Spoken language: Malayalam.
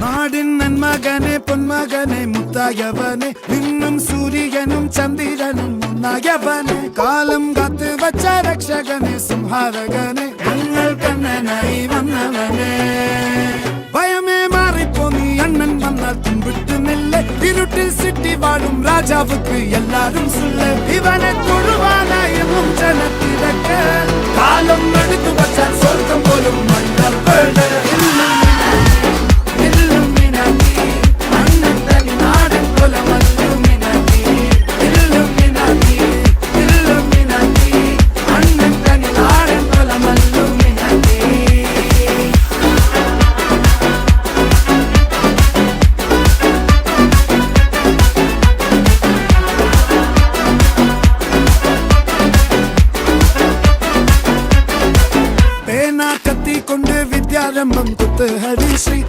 നാടിൻ നന്മകനെ പൊന്മകനെ മുത്തായവനെ നിന്നും സൂര്യനും ചന്ദ്രനും ഒന്നായവനെ കാലം കാത്ത് വച്ച രക്ഷകനെ സംഹാരകനെ ഞങ്ങൾ കണ്ണനായി വന്നവനെ ഭയമേ മാറിപ്പോ നീ അണ്ണൻ വന്നാൽ തുമ്പിട്ട് നില്ല ഇരുട്ടിൽ സിറ്റി വാഴും രാജാവുക്ക് എല്ലാരും സുല്ല ഇവനെ തൊഴുവാനായും ജനത്തിരക്ക് കാലം എടുത്തു വച്ചാൽ സ്വർഗം പോലും മണ്ണൽ കൊണ്ട് വിദ്യാരംഭം കുത്ത് ഹരിശ്രീ